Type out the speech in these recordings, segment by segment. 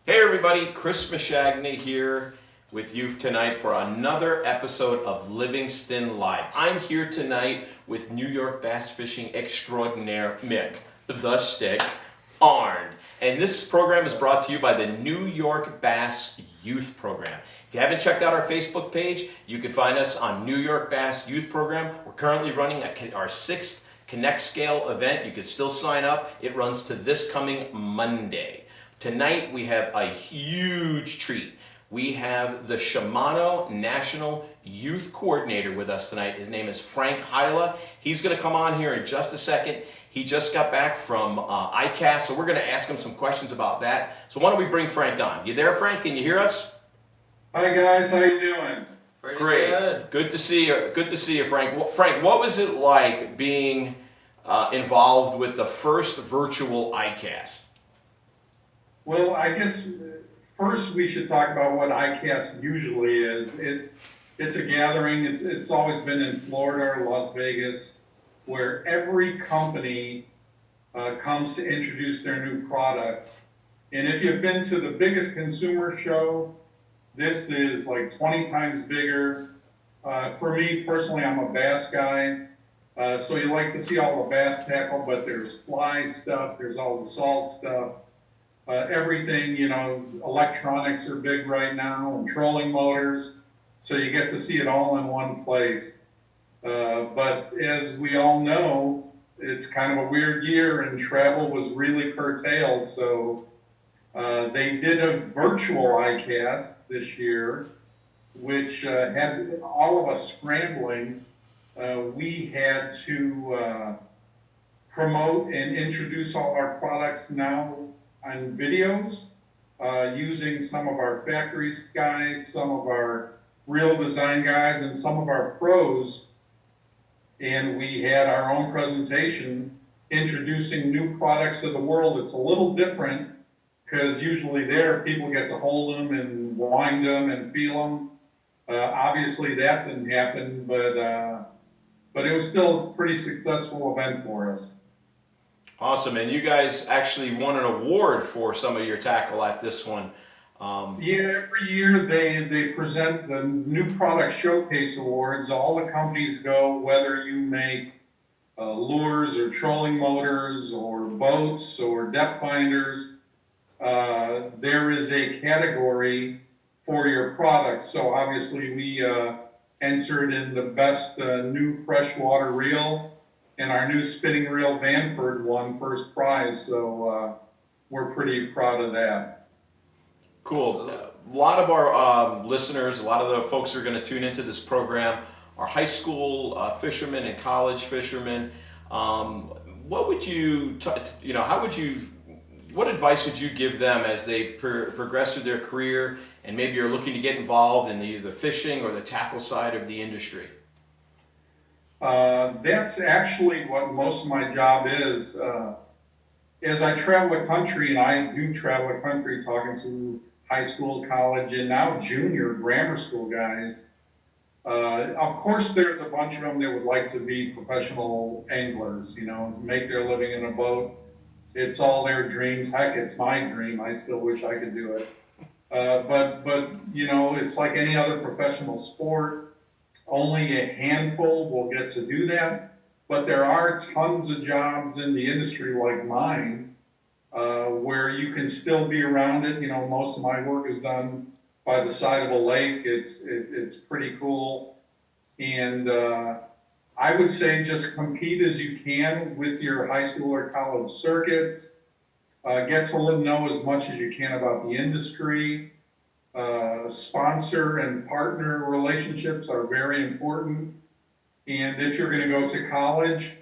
Hey everybody, Chris Mashagny here with you tonight for another episode of Livingston Live. I'm here tonight with New York bass fishing extraordinaire Mick, the Stick, Arndt. And this program is brought to you by the New York Bass Youth Program. If you haven't checked out our Facebook page, you can find us on New York Bass Youth Program. We're currently running our sixth Connect Scale event. You can still sign up. It runs to this coming Monday. Tonight we have a huge treat. We have the Shimano National Youth Coordinator with us tonight. His name is Frank Hyla. He's going to come on here in just a second. He just got back from ICAST, so we're going to ask him some questions about that. So why don't we bring Frank on? You there, Frank? Can you hear us? Hi guys, how you doing? Pretty Great. Good to see you. Good to see you, Frank. Frank, what was it like being involved with the first virtual ICAST? Well, I guess first we should talk about what ICAST usually is. It's a gathering. It's always been in Florida or Las Vegas, where every company comes to introduce their new products. And if you've been to the biggest consumer show, this is like 20 times bigger. For me personally, I'm a bass guy. So you like to see all the bass tackle, but there's fly stuff, there's all the salt stuff. Everything, electronics are big right now, and trolling motors, so you get to see it all in one place. But as we all know, it's kind of a weird year, and travel was really curtailed, so they did a virtual ICAST this year, which had all of us scrambling. We had to promote and introduce all our products now on videos, using some of our factory guys, some of our real design guys, and some of our pros. And we had our own presentation introducing new products to the world. It's a little different because usually there people get to hold them and wind them and feel them. Obviously that didn't happen, but it was still a pretty successful event for us. Awesome, and you guys actually won an award for some of your tackle at this one. Yeah, every year they present the new product showcase awards. All the companies go, whether you make lures or trolling motors or boats or depth finders, there is a category for your products. So obviously we entered in the best new freshwater reel, and our new spinning reel Vanford won first prize, so we're pretty proud of that. Cool. A lot of our listeners, a lot of the folks who are going to tune into this program are high school fishermen and college fishermen. What would you, what advice would you give them as they progress through their career and maybe are looking to get involved in the fishing or the tackle side of the industry? That's actually what most of my job is. As I travel the country, and I do travel the country talking to high school, college, and now junior grammar school guys, of course there's a bunch of them that would like to be professional anglers, make their living in a boat. It's all their dreams. Heck, it's my dream. I still wish I could do it. But it's like any other professional sport. Only a handful will get to do that, but there are tons of jobs in the industry like mine where you can still be around it. Most of my work is done by the side of a lake. It's pretty cool, and I would say just compete as you can with your high school or college circuits. Get to know as much as you can about the industry. Sponsor and partner relationships are very important. And if you're going to go to college,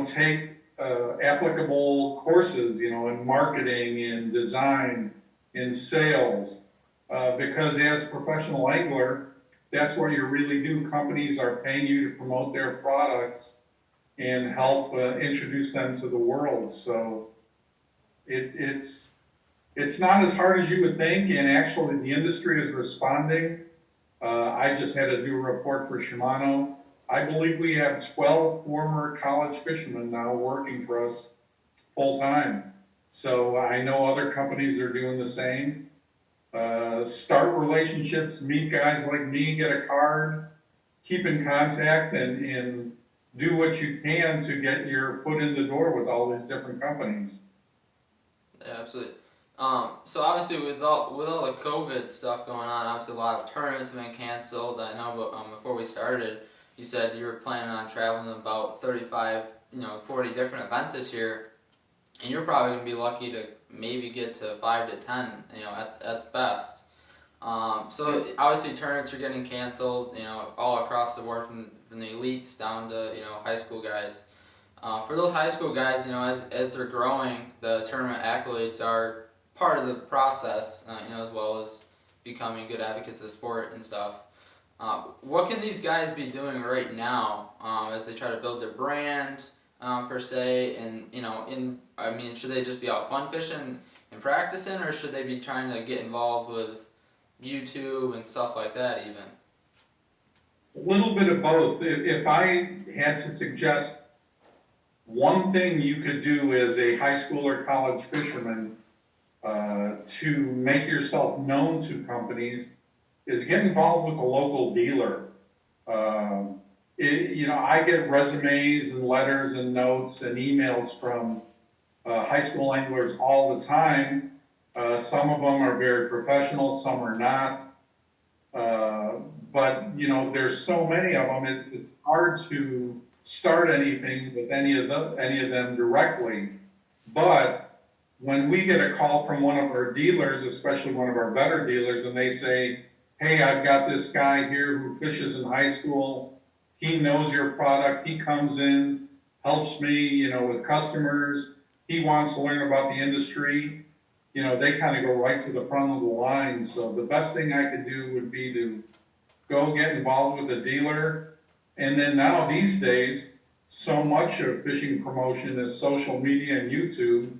take applicable courses, in marketing, in design, in sales, because as a professional angler, that's what you really do. Companies are paying you to promote their products and help introduce them to the world. So it's not as hard as you would think, and actually the industry is responding. I just had to do a report for Shimano. I believe we have 12 former college fishermen now working for us full time. So I know other companies are doing the same. Start relationships, meet guys like me, get a card, keep in contact, and do what you can to get your foot in the door with all these different companies. Yeah, absolutely. So obviously with all the COVID stuff going on, obviously a lot of tournaments have been canceled. I know, but before we started, you said you were planning on traveling to about 35, 40 different events this year, and you're probably gonna be lucky to maybe get to 5 to 10, at best. So obviously tournaments are getting canceled, all across the board from the elites down to high school guys. For those high school guys, as they're growing, the tournament accolades are part of the process, as well as becoming good advocates of the sport and stuff. What can these guys be doing right now as they try to build their brand, per se, and should they just be out fun fishing and practicing, or should they be trying to get involved with YouTube and stuff like that even? A little bit of both. If I had to suggest one thing you could do as a high school or college fisherman to make yourself known to companies is get involved with a local dealer. I get resumes and letters and notes and emails from high school anglers all the time. Some of them are very professional, some are not. But there's so many of them, it's hard to start anything with any of them directly. But when we get a call from one of our dealers, especially one of our better dealers, and they say, "Hey, I've got this guy here who fishes in high school. He knows your product. He comes in, helps me, with customers. He wants to learn about the industry." They kind of go right to the front of the line. So the best thing I could do would be to go get involved with a dealer. And then now these days, so much of fishing promotion is social media and YouTube,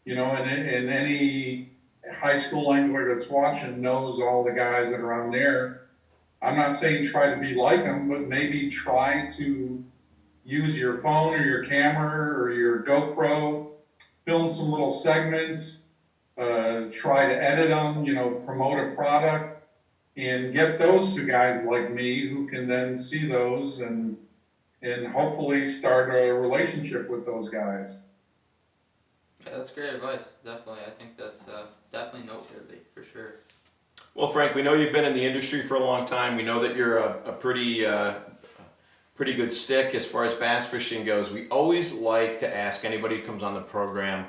and any high school angler that's watching knows all the guys that are on there. I'm not saying try to be like them, but maybe try to use your phone or your camera or your GoPro, film some little segments, try to edit them, promote a product, and get those to guys like me who can then see those and hopefully start a relationship with those guys. Yeah, that's great advice. Definitely, I think that's definitely noteworthy for sure. Well, Frank, we know you've been in the industry for a long time. We know that you're a pretty good stick as far as bass fishing goes. We always like to ask anybody who comes on the program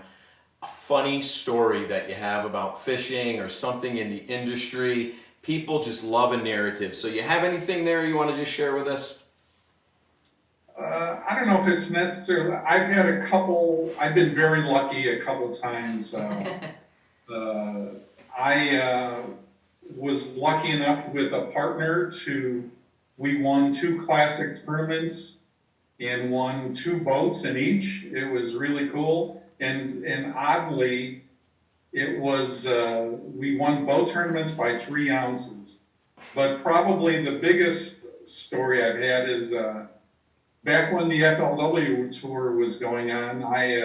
a funny story that you have about fishing or something in the industry. People just love a narrative. So you have anything there you want to just share with us? I don't know if it's necessarily. I've been very lucky a couple times. I was lucky enough with a partner we won 2 classic tournaments and won 2 boats in each. It was really cool. And oddly, it was, we won both tournaments by 3 ounces. But probably the biggest story I've had is back when the FLW tour was going on, I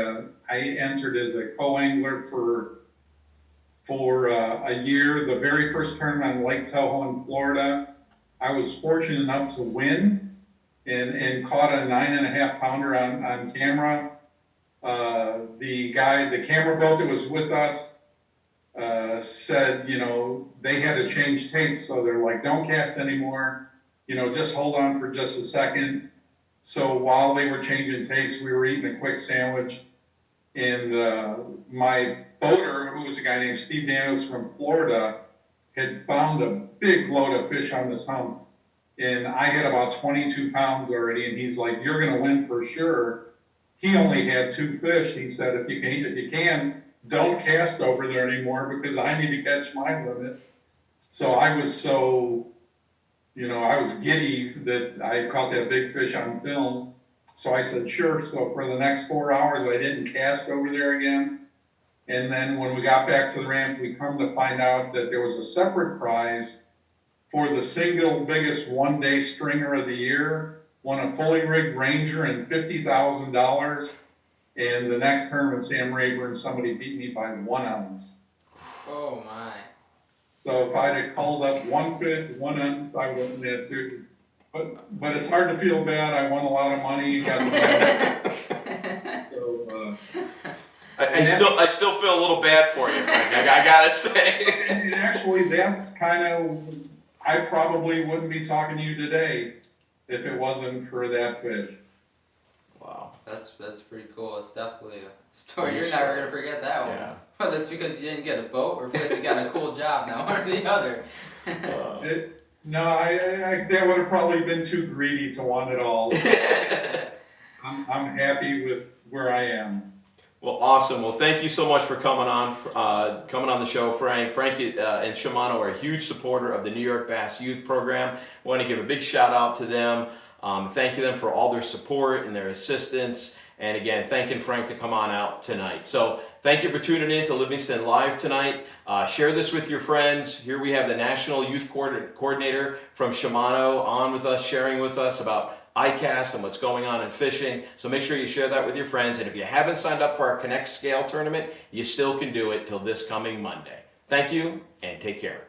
entered as a co-angler for a year. The very first tournament on Lake Tahoe in Florida, I was fortunate enough to win and caught a 9.5 pounder on camera. The camera boat that was with us, said, they had to change tapes, so they're like, "Don't cast anymore, just hold on for just a second." So while they were changing tapes, we were eating a quick sandwich, and my boater, who was a guy named Steve Danos from Florida, had found a big load of fish on this hump, and I had about 22 pounds already, and he's like, "You're gonna win for sure." He only had 2 fish. He said, if you can, don't cast over there anymore because I need to catch my limit. So I was I was giddy that I caught that big fish on film. So I said, sure. So for the next 4 hours, I didn't cast over there again. And then when we got back to the ramp, we come to find out that there was a separate prize for the single biggest one-day stringer of the year, won a fully rigged Ranger and $50,000. And the next tournament, Sam Rayburn, somebody beat me by 1 ounce. Oh my. So if I'd have called up 1 ounce, I wouldn't have too. But it's hard to feel bad. I won a lot of money. Got the so, I still feel a little bad for you, Frank. I gotta say. and actually, that's kind of, I probably wouldn't be talking to you today if it wasn't for that fish. Wow. That's pretty cool. It's definitely a story. You're never gonna forget that one. Yeah. Whether it's because you didn't get a boat or because you got a cool job now, one or the other. No, I that would have probably been too greedy to want it all. I'm happy with where I am. Well, awesome. Well, thank you so much for coming on the show, Frank. Frank and Shimano are a huge supporter of the New York Bass Youth Program. I want to give a big shout out to them. Thank them for all their support and their assistance. And again, thanking Frank to come on out tonight. So thank you for tuning in to Livingston Live tonight. Share this with your friends. Here we have the National Youth Coordinator from Shimano on with us, sharing with us about ICAST and what's going on in fishing. So make sure you share that with your friends. And if you haven't signed up for our Connect Scale tournament, you still can do it till this coming Monday. Thank you and take care.